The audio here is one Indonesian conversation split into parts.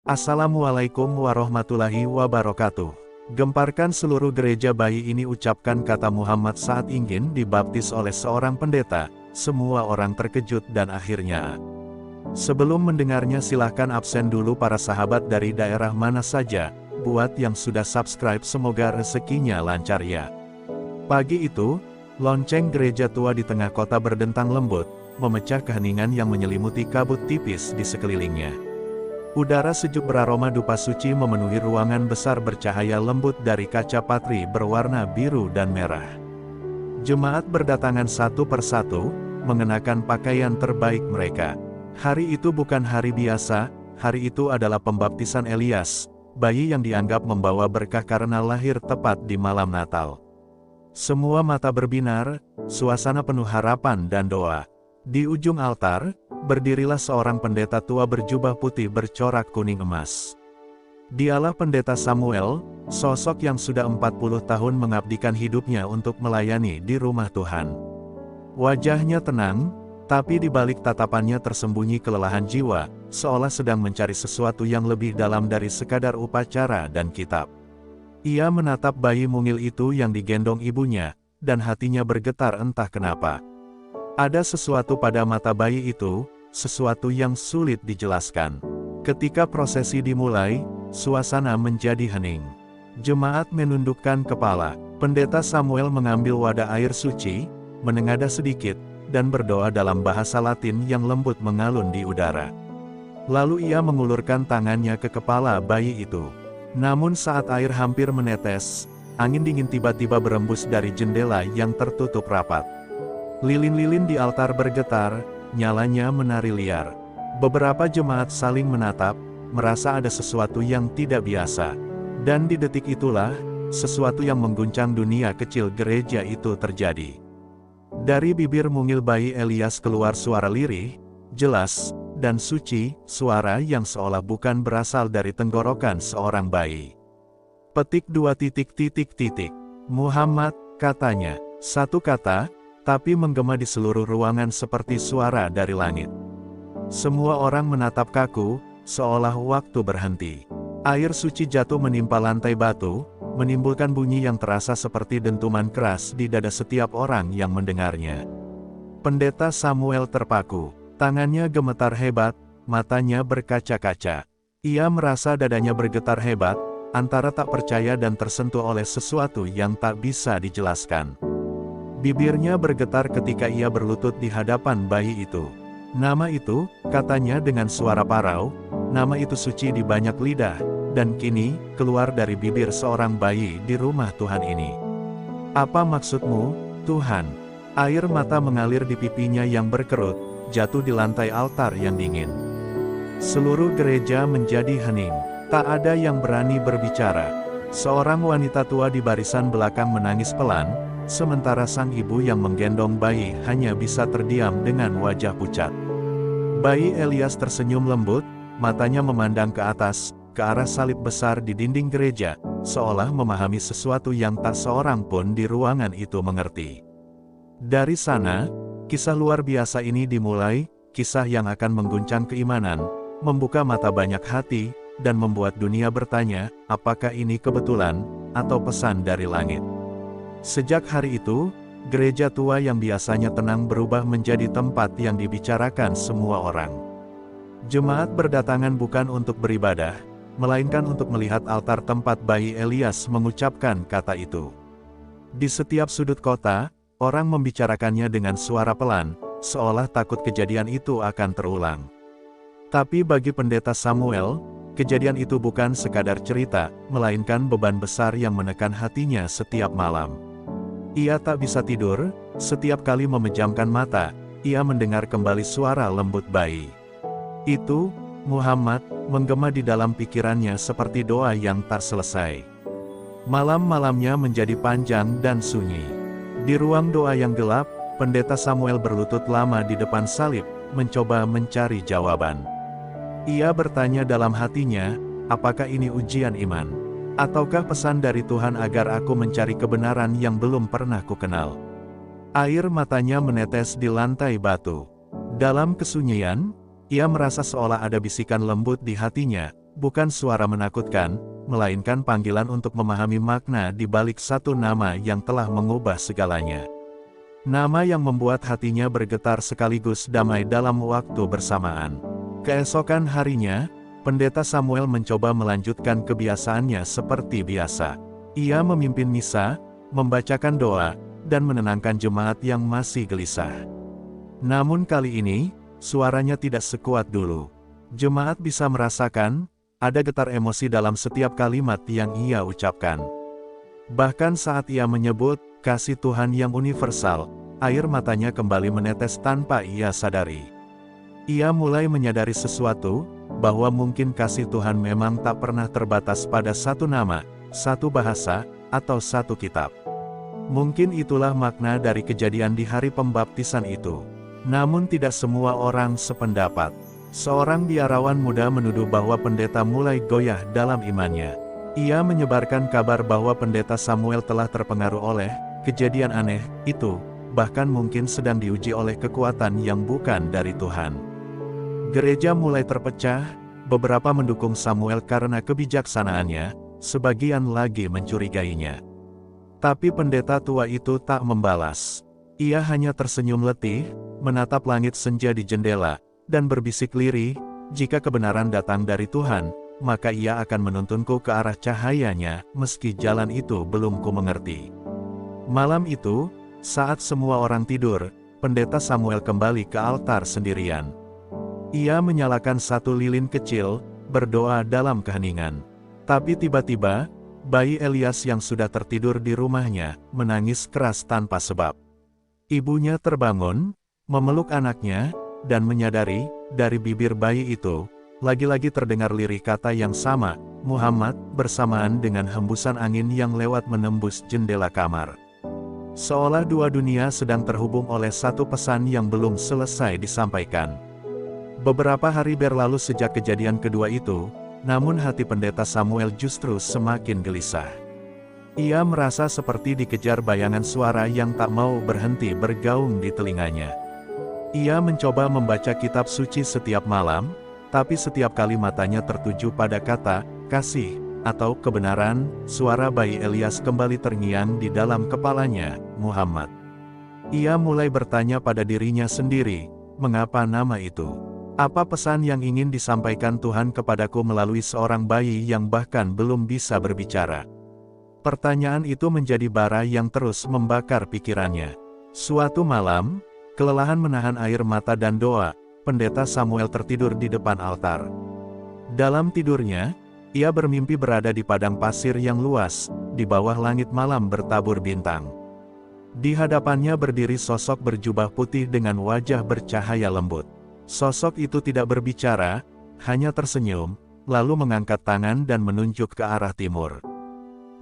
Assalamualaikum warahmatullahi wabarakatuh. Gemparkan seluruh gereja bayi ini, ucapkan kata Muhammad saat ingin dibaptis oleh seorang pendeta. Semua orang terkejut dan akhirnya. Sebelum mendengarnya silahkan absen dulu para sahabat dari daerah mana saja. Buat yang sudah subscribe semoga rezekinya lancar ya. Pagi itu, lonceng gereja tua di tengah kota berdentang lembut, memecah keheningan yang menyelimuti kabut tipis di sekelilingnya. Udara sejuk beraroma dupa suci memenuhi ruangan besar bercahaya lembut dari kaca patri berwarna biru dan merah. Jemaat berdatangan satu persatu, mengenakan pakaian terbaik mereka. Hari itu bukan hari biasa, hari itu adalah pembaptisan Elias, bayi yang dianggap membawa berkah karena lahir tepat di malam Natal. Semua mata berbinar, suasana penuh harapan dan doa. Di ujung altar, berdirilah seorang pendeta tua berjubah putih bercorak kuning emas. Dialah pendeta Samuel, sosok yang sudah 40 tahun mengabdikan hidupnya untuk melayani di rumah Tuhan. Wajahnya tenang, tapi di balik tatapannya tersembunyi kelelahan jiwa, seolah sedang mencari sesuatu yang lebih dalam dari sekadar upacara dan kitab. Ia menatap bayi mungil itu yang digendong ibunya, dan hatinya bergetar entah kenapa. Ada sesuatu pada mata bayi itu, sesuatu yang sulit dijelaskan. Ketika prosesi dimulai, suasana menjadi hening. Jemaat menundukkan kepala. Pendeta Samuel mengambil wadah air suci, menengadah sedikit, dan berdoa dalam bahasa Latin yang lembut mengalun di udara. Lalu ia mengulurkan tangannya ke kepala bayi itu. Namun saat air hampir menetes, angin dingin tiba-tiba berembus dari jendela yang tertutup rapat. Lilin-lilin di altar bergetar, nyalanya menari liar. Beberapa jemaat saling menatap, merasa ada sesuatu yang tidak biasa. Dan di detik itulah, sesuatu yang mengguncang dunia kecil gereja itu terjadi. Dari bibir mungil bayi Elias keluar suara lirih, jelas, dan suci, suara yang seolah bukan berasal dari tenggorokan seorang bayi. Petik 2. Muhammad, katanya. Satu kata, tapi menggema di seluruh ruangan seperti suara dari langit. Semua orang menatap kaku, seolah waktu berhenti. Air suci jatuh menimpa lantai batu, menimbulkan bunyi yang terasa seperti dentuman keras di dada setiap orang yang mendengarnya. Pendeta Samuel terpaku, tangannya gemetar hebat, matanya berkaca-kaca. Ia merasa dadanya bergetar hebat, antara tak percaya dan tersentuh oleh sesuatu yang tak bisa dijelaskan. Bibirnya bergetar ketika ia berlutut di hadapan bayi itu. Nama itu, katanya dengan suara parau, nama itu suci di banyak lidah, dan kini, keluar dari bibir seorang bayi di rumah Tuhan ini. Apa maksudmu, Tuhan? Air mata mengalir di pipinya yang berkerut, jatuh di lantai altar yang dingin. Seluruh gereja menjadi hening, tak ada yang berani berbicara. Seorang wanita tua di barisan belakang menangis pelan, sementara sang ibu yang menggendong bayi hanya bisa terdiam dengan wajah pucat. Bayi Elias tersenyum lembut, matanya memandang ke atas, ke arah salib besar di dinding gereja, seolah memahami sesuatu yang tak seorang pun di ruangan itu mengerti. Dari sana, kisah luar biasa ini dimulai, kisah yang akan mengguncang keimanan, membuka mata banyak hati, dan membuat dunia bertanya, apakah ini kebetulan, atau pesan dari langit. Sejak hari itu, gereja tua yang biasanya tenang berubah menjadi tempat yang dibicarakan semua orang. Jemaat berdatangan bukan untuk beribadah, melainkan untuk melihat altar tempat bayi Elias mengucapkan kata itu. Di setiap sudut kota, orang membicarakannya dengan suara pelan, seolah takut kejadian itu akan terulang. Tapi bagi pendeta Samuel, kejadian itu bukan sekadar cerita, melainkan beban besar yang menekan hatinya setiap malam. Ia tak bisa tidur, setiap kali memejamkan mata, ia mendengar kembali suara lembut bayi. Itu, Muhammad, menggema di dalam pikirannya seperti doa yang tak selesai. Malam-malamnya menjadi panjang dan sunyi. Di ruang doa yang gelap, pendeta Samuel berlutut lama di depan salib, mencoba mencari jawaban. Ia bertanya dalam hatinya, apakah ini ujian iman? Ataukah pesan dari Tuhan agar aku mencari kebenaran yang belum pernah kukenal? Air matanya menetes di lantai batu. Dalam kesunyian, ia merasa seolah ada bisikan lembut di hatinya, bukan suara menakutkan, melainkan panggilan untuk memahami makna di balik satu nama yang telah mengubah segalanya. Nama yang membuat hatinya bergetar sekaligus damai dalam waktu bersamaan. Keesokan harinya, Pendeta Samuel mencoba melanjutkan kebiasaannya seperti biasa. Ia memimpin misa, membacakan doa, dan menenangkan jemaat yang masih gelisah. Namun kali ini, suaranya tidak sekuat dulu. Jemaat bisa merasakan, ada getar emosi dalam setiap kalimat yang ia ucapkan. Bahkan saat ia menyebut kasih Tuhan yang universal, air matanya kembali menetes tanpa ia sadari. Ia mulai menyadari sesuatu, bahwa mungkin kasih Tuhan memang tak pernah terbatas pada satu nama, satu bahasa, atau satu kitab. Mungkin itulah makna dari kejadian di hari pembaptisan itu. Namun tidak semua orang sependapat. Seorang biarawan muda menuduh bahwa pendeta mulai goyah dalam imannya. Ia menyebarkan kabar bahwa Pendeta Samuel telah terpengaruh oleh kejadian aneh itu, bahkan mungkin sedang diuji oleh kekuatan yang bukan dari Tuhan. Gereja mulai terpecah, beberapa mendukung Samuel karena kebijaksanaannya, sebagian lagi mencurigainya. Tapi pendeta tua itu tak membalas. Ia hanya tersenyum letih, menatap langit senja di jendela, dan berbisik lirih, jika kebenaran datang dari Tuhan, maka ia akan menuntunku ke arah cahayanya, meski jalan itu belum ku mengerti. Malam itu, saat semua orang tidur, Pendeta Samuel kembali ke altar sendirian. Ia menyalakan satu lilin kecil, berdoa dalam keheningan. Tapi tiba-tiba, bayi Elias yang sudah tertidur di rumahnya, menangis keras tanpa sebab. Ibunya terbangun, memeluk anaknya, dan menyadari, dari bibir bayi itu, lagi-lagi terdengar lirih kata yang sama, Muhammad, bersamaan dengan hembusan angin yang lewat menembus jendela kamar. Seolah dua dunia sedang terhubung oleh satu pesan yang belum selesai disampaikan. Beberapa hari berlalu sejak kejadian kedua itu, namun hati Pendeta Samuel justru semakin gelisah. Ia merasa seperti dikejar bayangan suara yang tak mau berhenti bergaung di telinganya. Ia mencoba membaca kitab suci setiap malam, tapi setiap kali matanya tertuju pada kata, kasih, atau kebenaran, suara bayi Elias kembali terngiang di dalam kepalanya, Muhammad. Ia mulai bertanya pada dirinya sendiri, mengapa nama itu? Apa pesan yang ingin disampaikan Tuhan kepadaku melalui seorang bayi yang bahkan belum bisa berbicara? Pertanyaan itu menjadi bara yang terus membakar pikirannya. Suatu malam, kelelahan menahan air mata dan doa, Pendeta Samuel tertidur di depan altar. Dalam tidurnya, ia bermimpi berada di padang pasir yang luas, di bawah langit malam bertabur bintang. Di hadapannya berdiri sosok berjubah putih dengan wajah bercahaya lembut. Sosok itu tidak berbicara, hanya tersenyum, lalu mengangkat tangan dan menunjuk ke arah timur.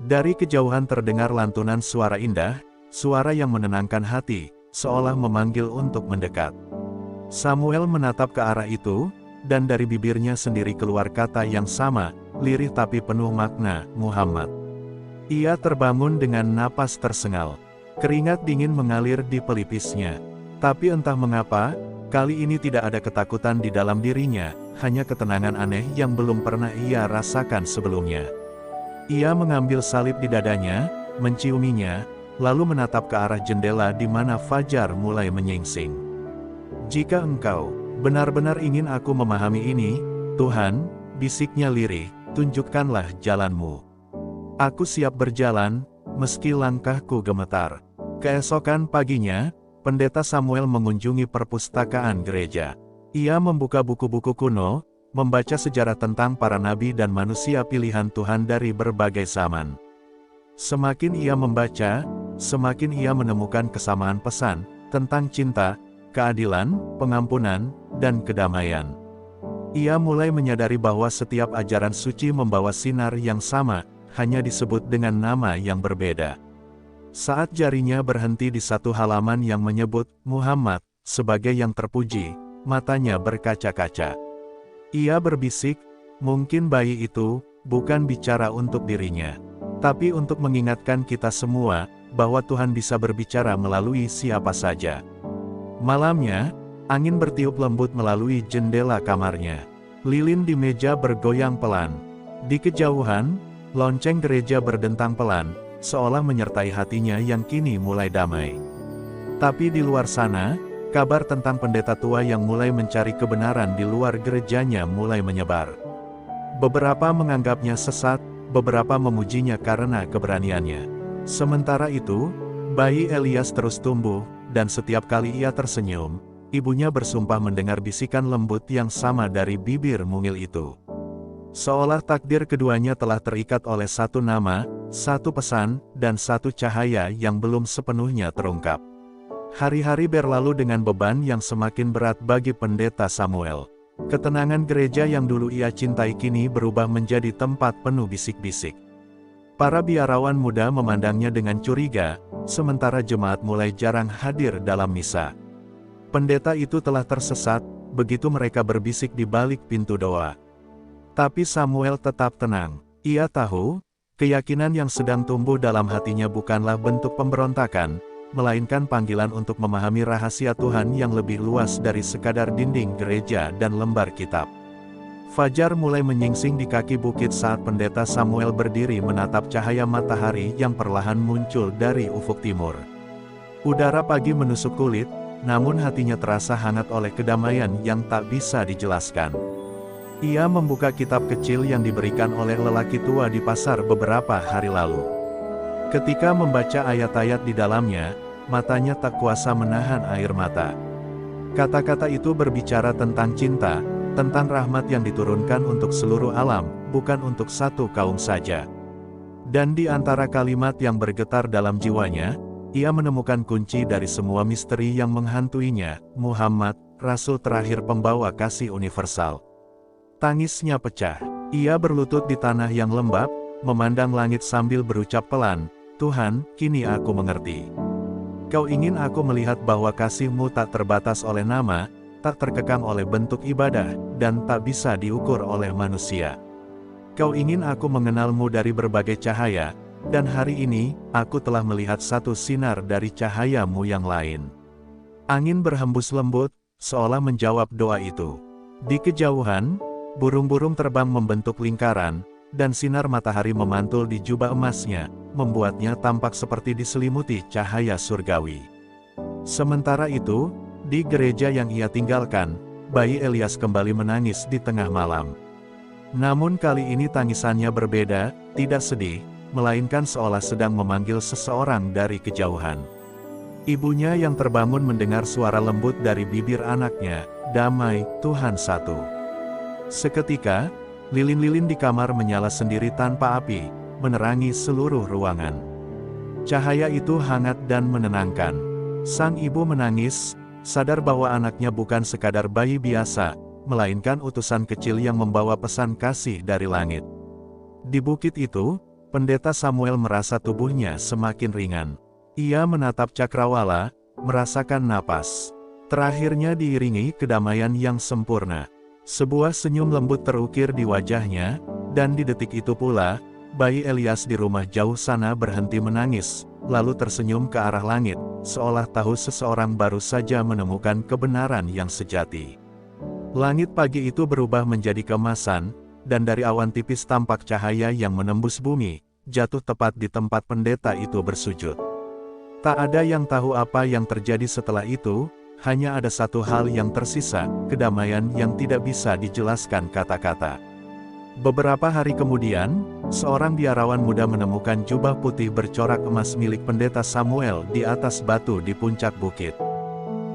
Dari kejauhan terdengar lantunan suara indah, suara yang menenangkan hati, seolah memanggil untuk mendekat. Samuel menatap ke arah itu, dan dari bibirnya sendiri keluar kata yang sama, lirih tapi penuh makna, Muhammad. Ia terbangun dengan napas tersengal. Keringat dingin mengalir di pelipisnya. Tapi entah mengapa, kali ini tidak ada ketakutan di dalam dirinya, hanya ketenangan aneh yang belum pernah ia rasakan sebelumnya. Ia mengambil salib di dadanya, menciuminya, lalu menatap ke arah jendela di mana fajar mulai menyingsing. Jika engkau benar-benar ingin aku memahami ini, Tuhan, bisiknya lirih, tunjukkanlah jalanmu. Aku siap berjalan, meski langkahku gemetar. Keesokan paginya, Pendeta Samuel mengunjungi perpustakaan gereja. Ia membuka buku-buku kuno, membaca sejarah tentang para nabi dan manusia pilihan Tuhan dari berbagai zaman. Semakin ia membaca, semakin ia menemukan kesamaan pesan tentang cinta, keadilan, pengampunan, dan kedamaian. Ia mulai menyadari bahwa setiap ajaran suci membawa sinar yang sama, hanya disebut dengan nama yang berbeda. Saat jarinya berhenti di satu halaman yang menyebut Muhammad sebagai yang terpuji, matanya berkaca-kaca. Ia berbisik, mungkin bayi itu bukan bicara untuk dirinya, tapi untuk mengingatkan kita semua bahwa Tuhan bisa berbicara melalui siapa saja. Malamnya, angin bertiup lembut melalui jendela kamarnya. Lilin di meja bergoyang pelan. Di kejauhan, lonceng gereja berdentang pelan, seolah menyertai hatinya yang kini mulai damai. Tapi di luar sana, kabar tentang pendeta tua yang mulai mencari kebenaran di luar gerejanya mulai menyebar. Beberapa menganggapnya sesat, beberapa memujinya karena keberaniannya. Sementara itu, bayi Elias terus tumbuh, dan setiap kali ia tersenyum, ibunya bersumpah mendengar bisikan lembut yang sama dari bibir mungil itu. Seolah takdir keduanya telah terikat oleh satu nama, satu pesan, dan satu cahaya yang belum sepenuhnya terungkap. Hari-hari berlalu dengan beban yang semakin berat bagi pendeta Samuel. Ketenangan gereja yang dulu ia cintai kini berubah menjadi tempat penuh bisik-bisik. Para biarawan muda memandangnya dengan curiga, sementara jemaat mulai jarang hadir dalam misa. Pendeta itu telah tersesat, begitu mereka berbisik di balik pintu doa. Tapi Samuel tetap tenang. Ia tahu, keyakinan yang sedang tumbuh dalam hatinya bukanlah bentuk pemberontakan, melainkan panggilan untuk memahami rahasia Tuhan yang lebih luas dari sekadar dinding gereja dan lembar kitab. Fajar mulai menyingsing di kaki bukit saat pendeta Samuel berdiri menatap cahaya matahari yang perlahan muncul dari ufuk timur. Udara pagi menusuk kulit, namun hatinya terasa hangat oleh kedamaian yang tak bisa dijelaskan. Ia membuka kitab kecil yang diberikan oleh lelaki tua di pasar beberapa hari lalu. Ketika membaca ayat-ayat di dalamnya, matanya tak kuasa menahan air mata. Kata-kata itu berbicara tentang cinta, tentang rahmat yang diturunkan untuk seluruh alam, bukan untuk satu kaum saja. Dan di antara kalimat yang bergetar dalam jiwanya, ia menemukan kunci dari semua misteri yang menghantuinya, Muhammad, Rasul terakhir pembawa kasih universal. Tangisnya pecah. Ia berlutut di tanah yang lembab, memandang langit sambil berucap pelan, Tuhan, kini aku mengerti. Kau ingin aku melihat bahwa kasih-Mu tak terbatas oleh nama, tak terkekang oleh bentuk ibadah, dan tak bisa diukur oleh manusia. Kau ingin aku mengenal-Mu dari berbagai cahaya, dan hari ini, aku telah melihat satu sinar dari cahaya-Mu yang lain. Angin berhembus lembut, seolah menjawab doa itu. Di kejauhan, burung-burung terbang membentuk lingkaran, dan sinar matahari memantul di jubah emasnya, membuatnya tampak seperti diselimuti cahaya surgawi. Sementara itu, di gereja yang ia tinggalkan, bayi Elias kembali menangis di tengah malam. Namun kali ini tangisannya berbeda, tidak sedih, melainkan seolah sedang memanggil seseorang dari kejauhan. Ibunya yang terbangun mendengar suara lembut dari bibir anaknya, damai, Tuhan satu. Seketika, lilin-lilin di kamar menyala sendiri tanpa api, menerangi seluruh ruangan. Cahaya itu hangat dan menenangkan. Sang ibu menangis, sadar bahwa anaknya bukan sekadar bayi biasa, melainkan utusan kecil yang membawa pesan kasih dari langit. Di bukit itu, pendeta Samuel merasa tubuhnya semakin ringan. Ia menatap cakrawala, merasakan napas. Terakhirnya diiringi kedamaian yang sempurna. Sebuah senyum lembut terukir di wajahnya, dan di detik itu pula, bayi Elias di rumah jauh sana berhenti menangis, lalu tersenyum ke arah langit, seolah tahu seseorang baru saja menemukan kebenaran yang sejati. Langit pagi itu berubah menjadi keemasan, dan dari awan tipis tampak cahaya yang menembus bumi, jatuh tepat di tempat pendeta itu bersujud. Tak ada yang tahu apa yang terjadi setelah itu, hanya ada satu hal yang tersisa, kedamaian yang tidak bisa dijelaskan kata-kata. Beberapa hari kemudian, seorang biarawan muda menemukan jubah putih bercorak emas milik pendeta Samuel di atas batu di puncak bukit.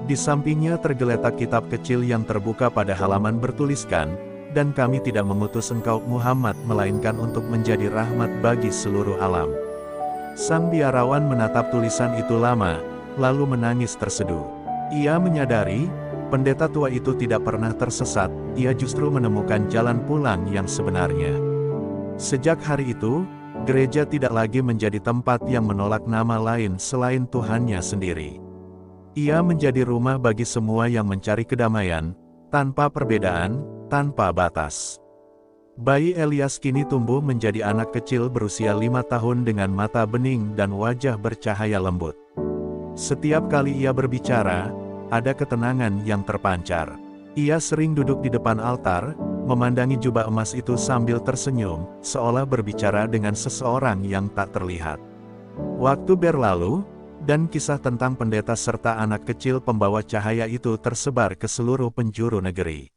Di sampingnya tergeletak kitab kecil yang terbuka pada halaman bertuliskan, dan kami tidak mengutus engkau Muhammad melainkan untuk menjadi rahmat bagi seluruh alam. Sang biarawan menatap tulisan itu lama, lalu menangis terseduh. Ia menyadari, pendeta tua itu tidak pernah tersesat, ia justru menemukan jalan pulang yang sebenarnya. Sejak hari itu, gereja tidak lagi menjadi tempat yang menolak nama lain selain Tuhannya sendiri. Ia menjadi rumah bagi semua yang mencari kedamaian, tanpa perbedaan, tanpa batas. Bayi Elias kini tumbuh menjadi anak kecil berusia 5 tahun dengan mata bening dan wajah bercahaya lembut. Setiap kali ia berbicara, ada ketenangan yang terpancar. Ia sering duduk di depan altar, memandangi jubah emas itu sambil tersenyum, seolah berbicara dengan seseorang yang tak terlihat. Waktu berlalu, dan kisah tentang pendeta serta anak kecil pembawa cahaya itu tersebar ke seluruh penjuru negeri.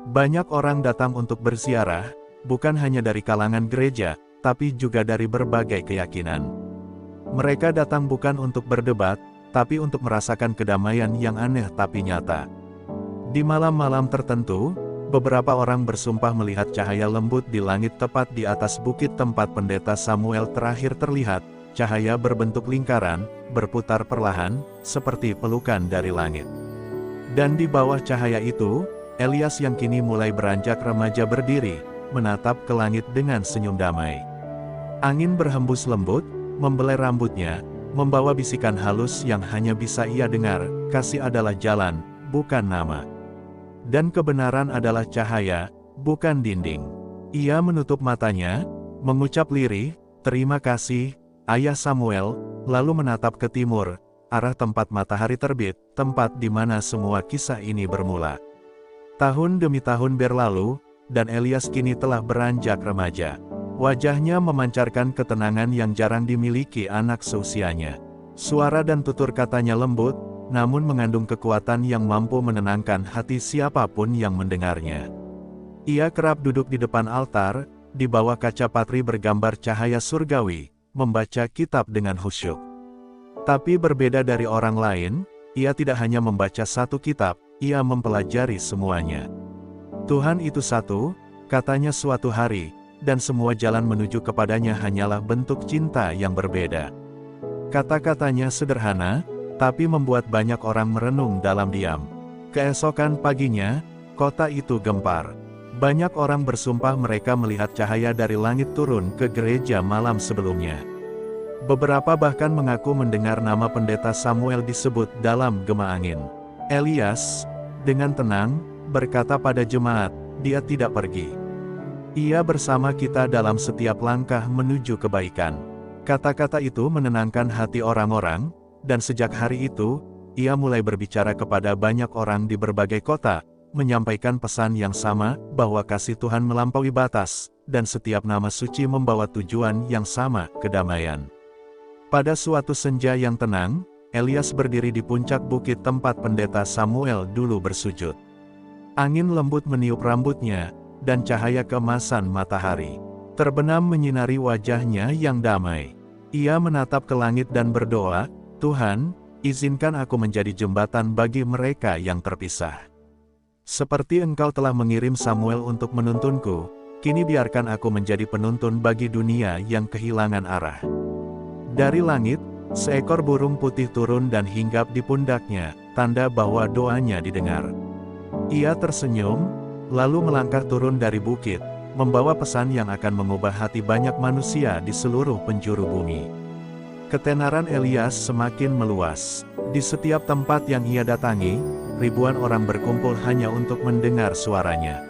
Banyak orang datang untuk berziarah, bukan hanya dari kalangan gereja, tapi juga dari berbagai keyakinan. Mereka datang bukan untuk berdebat, tapi untuk merasakan kedamaian yang aneh tapi nyata. Di malam-malam tertentu, beberapa orang bersumpah melihat cahaya lembut di langit tepat di atas bukit tempat pendeta Samuel terakhir terlihat. Cahaya berbentuk lingkaran, berputar perlahan, seperti pelukan dari langit. Dan di bawah cahaya itu, Elias yang kini mulai beranjak remaja berdiri, menatap ke langit dengan senyum damai. Angin berhembus lembut, membelai rambutnya, membawa bisikan halus yang hanya bisa ia dengar, kasih adalah jalan, bukan nama. Dan kebenaran adalah cahaya, bukan dinding. Ia menutup matanya, mengucap lirih, terima kasih, Ayah Samuel, lalu menatap ke timur, arah tempat matahari terbit, tempat di mana semua kisah ini bermula. Tahun demi tahun berlalu, dan Elias kini telah beranjak remaja. Wajahnya memancarkan ketenangan yang jarang dimiliki anak seusianya. Suara dan tutur katanya lembut, namun mengandung kekuatan yang mampu menenangkan hati siapapun yang mendengarnya. Ia kerap duduk di depan altar, di bawah kaca patri bergambar cahaya surgawi, membaca kitab dengan khusyuk. Tapi berbeda dari orang lain, ia tidak hanya membaca satu kitab, ia mempelajari semuanya. Tuhan itu satu, katanya suatu hari, dan semua jalan menuju kepadanya hanyalah bentuk cinta yang berbeda. Kata-katanya sederhana, tapi membuat banyak orang merenung dalam diam. Keesokan paginya, kota itu gempar. Banyak orang bersumpah mereka melihat cahaya dari langit turun ke gereja malam sebelumnya. Beberapa bahkan mengaku mendengar nama pendeta Samuel disebut dalam gema angin. Elias, dengan tenang, berkata pada jemaat, dia tidak pergi. Ia bersama kita dalam setiap langkah menuju kebaikan. Kata-kata itu menenangkan hati orang-orang, dan sejak hari itu, ia mulai berbicara kepada banyak orang di berbagai kota, menyampaikan pesan yang sama, bahwa kasih Tuhan melampaui batas, dan setiap nama suci membawa tujuan yang sama, kedamaian. Pada suatu senja yang tenang, Elias berdiri di puncak bukit tempat pendeta Samuel dulu bersujud. Angin lembut meniup rambutnya, dan cahaya keemasan matahari terbenam menyinari wajahnya yang damai. Ia menatap ke langit dan berdoa, Tuhan, izinkan aku menjadi jembatan bagi mereka yang terpisah. Seperti Engkau telah mengirim Samuel untuk menuntunku, kini biarkan aku menjadi penuntun bagi dunia yang kehilangan arah. Dari langit, seekor burung putih turun dan hinggap di pundaknya, tanda bahwa doanya didengar. Ia tersenyum, lalu melangkah turun dari bukit, membawa pesan yang akan mengubah hati banyak manusia di seluruh penjuru bumi. Ketenaran Elias semakin meluas. Di setiap tempat yang ia datangi, ribuan orang berkumpul hanya untuk mendengar suaranya.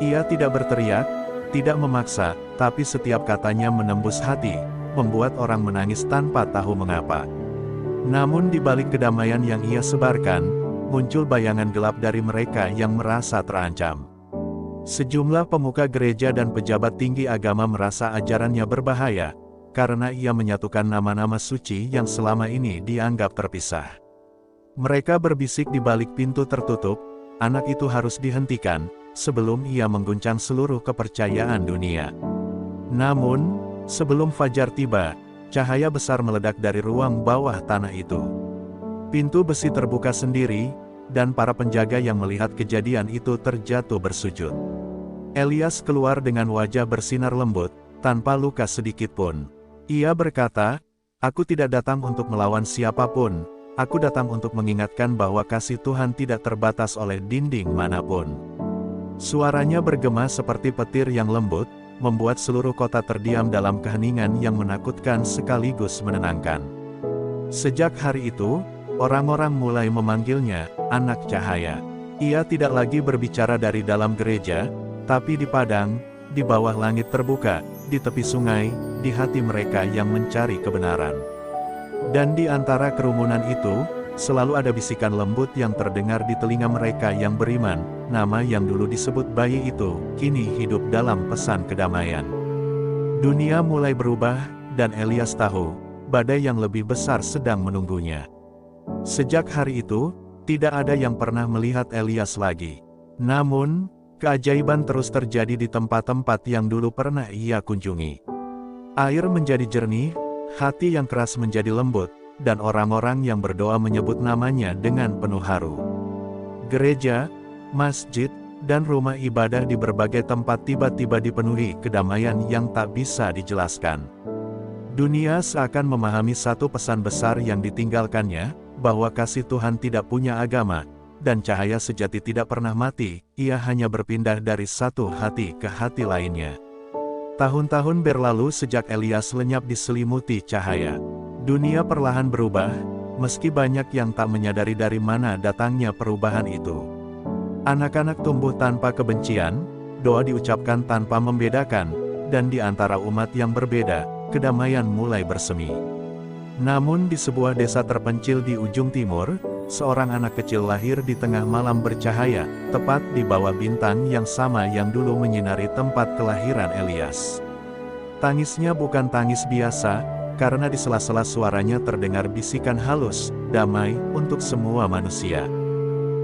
Ia tidak berteriak, tidak memaksa, tapi setiap katanya menembus hati, membuat orang menangis tanpa tahu mengapa. Namun di balik kedamaian yang ia sebarkan, muncul bayangan gelap dari mereka yang merasa terancam. Sejumlah pemuka gereja dan pejabat tinggi agama merasa ajarannya berbahaya, karena ia menyatukan nama-nama suci yang selama ini dianggap terpisah. Mereka berbisik di balik pintu tertutup, anak itu harus dihentikan, sebelum ia mengguncang seluruh kepercayaan dunia. Namun, sebelum fajar tiba, cahaya besar meledak dari ruang bawah tanah itu. Pintu besi terbuka sendiri, dan para penjaga yang melihat kejadian itu terjatuh bersujud. Elias keluar dengan wajah bersinar lembut, tanpa luka sedikit pun. Ia berkata, aku tidak datang untuk melawan siapapun, aku datang untuk mengingatkan bahwa kasih Tuhan tidak terbatas oleh dinding manapun. Suaranya bergema seperti petir yang lembut, membuat seluruh kota terdiam dalam keheningan yang menakutkan sekaligus menenangkan. Sejak hari itu, orang-orang mulai memanggilnya, anak cahaya. Ia tidak lagi berbicara dari dalam gereja, tapi di padang, di bawah langit terbuka, di tepi sungai, di hati mereka yang mencari kebenaran. Dan di antara kerumunan itu, selalu ada bisikan lembut yang terdengar di telinga mereka yang beriman, nama yang dulu disebut bayi itu, kini hidup dalam pesan kedamaian. Dunia mulai berubah, dan Elias tahu, badai yang lebih besar sedang menunggunya. Sejak hari itu, tidak ada yang pernah melihat Elias lagi. Namun, keajaiban terus terjadi di tempat-tempat yang dulu pernah ia kunjungi. Air menjadi jernih, hati yang keras menjadi lembut, dan orang-orang yang berdoa menyebut namanya dengan penuh haru. Gereja, masjid, dan rumah ibadah di berbagai tempat tiba-tiba dipenuhi kedamaian yang tak bisa dijelaskan. Dunia seakan memahami satu pesan besar yang ditinggalkannya, bahwa kasih Tuhan tidak punya agama, dan cahaya sejati tidak pernah mati, ia hanya berpindah dari satu hati ke hati lainnya. Tahun-tahun berlalu sejak Elias lenyap diselimuti cahaya. Dunia perlahan berubah, meski banyak yang tak menyadari dari mana datangnya perubahan itu. Anak-anak tumbuh tanpa kebencian, doa diucapkan tanpa membedakan, dan di antara umat yang berbeda, kedamaian mulai bersemi. Namun di sebuah desa terpencil di ujung timur, seorang anak kecil lahir di tengah malam bercahaya, tepat di bawah bintang yang sama yang dulu menyinari tempat kelahiran Elias. Tangisnya bukan tangis biasa, karena di sela-sela suaranya terdengar bisikan halus, damai, untuk semua manusia.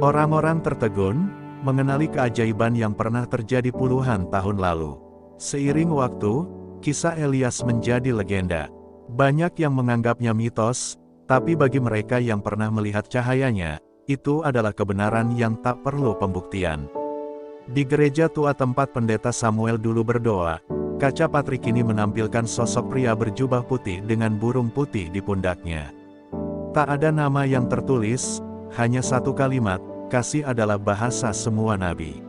Orang-orang tertegun, mengenali keajaiban yang pernah terjadi puluhan tahun lalu. Seiring waktu, kisah Elias menjadi legenda. Banyak yang menganggapnya mitos, tapi bagi mereka yang pernah melihat cahayanya, itu adalah kebenaran yang tak perlu pembuktian. Di gereja tua tempat pendeta Samuel dulu berdoa, kaca patri kini menampilkan sosok pria berjubah putih dengan burung putih di pundaknya. Tak ada nama yang tertulis, hanya satu kalimat, kasih adalah bahasa semua nabi.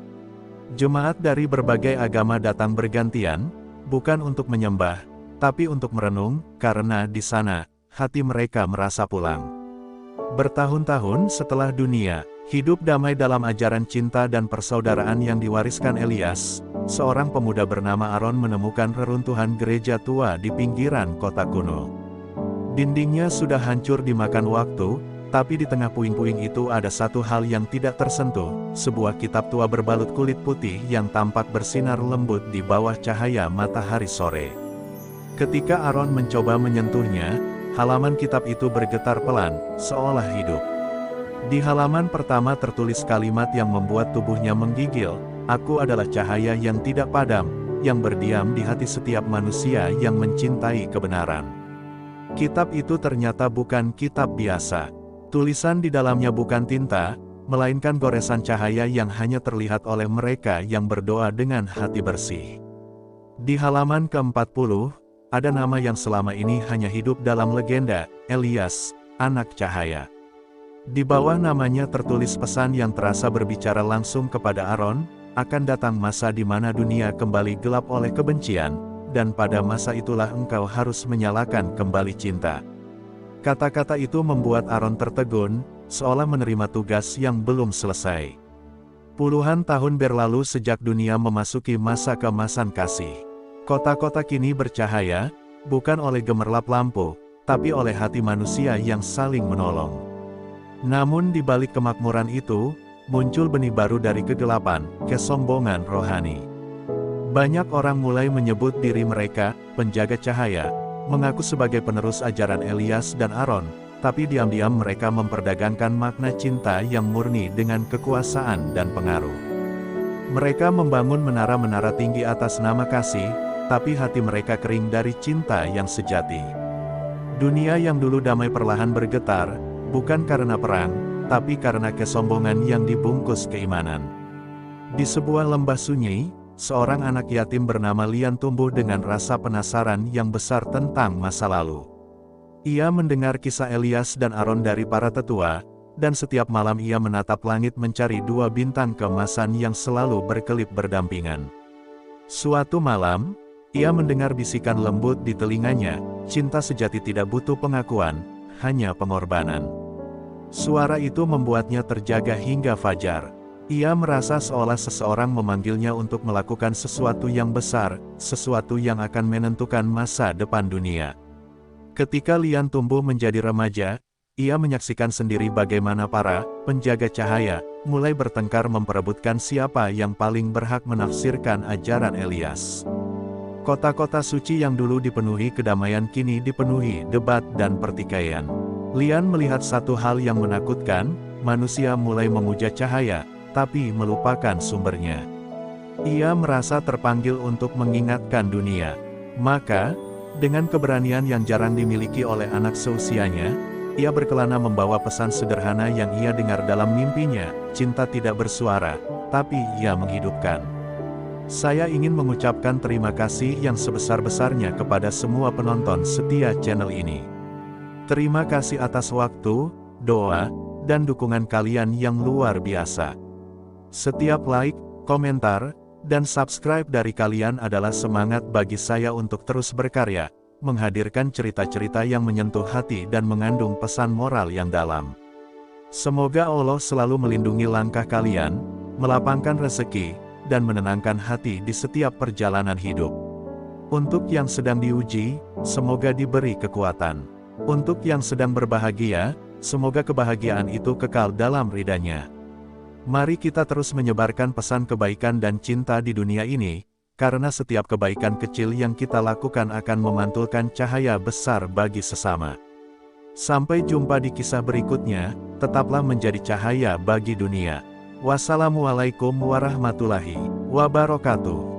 Jemaat dari berbagai agama datang bergantian, bukan untuk menyembah, tapi untuk merenung, karena di sana, hati mereka merasa pulang. Bertahun-tahun setelah dunia hidup damai dalam ajaran cinta dan persaudaraan yang diwariskan Elias, seorang pemuda bernama Aaron menemukan reruntuhan gereja tua di pinggiran kota kuno. Dindingnya sudah hancur dimakan waktu, tapi di tengah puing-puing itu ada satu hal yang tidak tersentuh, sebuah kitab tua berbalut kulit putih yang tampak bersinar lembut di bawah cahaya matahari sore. Ketika Aaron mencoba menyentuhnya, halaman kitab itu bergetar pelan, seolah hidup. Di halaman pertama tertulis kalimat yang membuat tubuhnya menggigil, "Aku adalah cahaya yang tidak padam, yang berdiam di hati setiap manusia yang mencintai kebenaran." Kitab itu ternyata bukan kitab biasa. Tulisan di dalamnya bukan tinta, melainkan goresan cahaya yang hanya terlihat oleh mereka yang berdoa dengan hati bersih. Di halaman ke-40, ada nama yang selama ini hanya hidup dalam legenda, Elias, anak cahaya. Di bawah namanya tertulis pesan yang terasa berbicara langsung kepada Aaron, akan datang masa di mana dunia kembali gelap oleh kebencian, dan pada masa itulah engkau harus menyalakan kembali cinta. Kata-kata itu membuat Aaron tertegun, seolah menerima tugas yang belum selesai. Puluhan tahun berlalu sejak dunia memasuki masa keemasan kasih. Kota-kota kini bercahaya, bukan oleh gemerlap lampu, tapi oleh hati manusia yang saling menolong. Namun di balik kemakmuran itu, muncul benih baru dari kegelapan, kesombongan rohani. Banyak orang mulai menyebut diri mereka, penjaga cahaya, mengaku sebagai penerus ajaran Elias dan Aaron, tapi diam-diam mereka memperdagangkan makna cinta yang murni dengan kekuasaan dan pengaruh. Mereka membangun menara-menara tinggi atas nama kasih, tapi hati mereka kering dari cinta yang sejati. Dunia yang dulu damai perlahan bergetar, bukan karena perang, tapi karena kesombongan yang dibungkus keimanan. Di sebuah lembah sunyi, seorang anak yatim bernama Lian tumbuh dengan rasa penasaran yang besar tentang masa lalu. Ia mendengar kisah Elias dan Aaron dari para tetua, dan setiap malam ia menatap langit mencari dua bintang keemasan yang selalu berkelip berdampingan. Suatu malam, ia mendengar bisikan lembut di telinganya, cinta sejati tidak butuh pengakuan, hanya pengorbanan. Suara itu membuatnya terjaga hingga fajar. Ia merasa seolah seseorang memanggilnya untuk melakukan sesuatu yang besar, sesuatu yang akan menentukan masa depan dunia. Ketika Lian tumbuh menjadi remaja, ia menyaksikan sendiri bagaimana para penjaga cahaya mulai bertengkar memperebutkan siapa yang paling berhak menafsirkan ajaran Elias. Kota-kota suci yang dulu dipenuhi kedamaian kini dipenuhi debat dan pertikaian. Lian melihat satu hal yang menakutkan, manusia mulai memuja cahaya, tapi melupakan sumbernya. Ia merasa terpanggil untuk mengingatkan dunia. Maka, dengan keberanian yang jarang dimiliki oleh anak seusianya, ia berkelana membawa pesan sederhana yang ia dengar dalam mimpinya, cinta tidak bersuara, tapi ia menghidupkan. Saya ingin mengucapkan terima kasih yang sebesar-besarnya kepada semua penonton setia channel ini. Terima kasih atas waktu, doa, dan dukungan kalian yang luar biasa. Setiap like, komentar, dan subscribe dari kalian adalah semangat bagi saya untuk terus berkarya, menghadirkan cerita-cerita yang menyentuh hati dan mengandung pesan moral yang dalam. Semoga Allah selalu melindungi langkah kalian, melapangkan rezeki, dan menenangkan hati di setiap perjalanan hidup. Untuk yang sedang diuji, semoga diberi kekuatan. Untuk yang sedang berbahagia, semoga kebahagiaan itu kekal dalam ridha-Nya. Mari kita terus menyebarkan pesan kebaikan dan cinta di dunia ini, karena setiap kebaikan kecil yang kita lakukan akan memantulkan cahaya besar bagi sesama. Sampai jumpa di kisah berikutnya, tetaplah menjadi cahaya bagi dunia. Wassalamualaikum warahmatullahi wabarakatuh.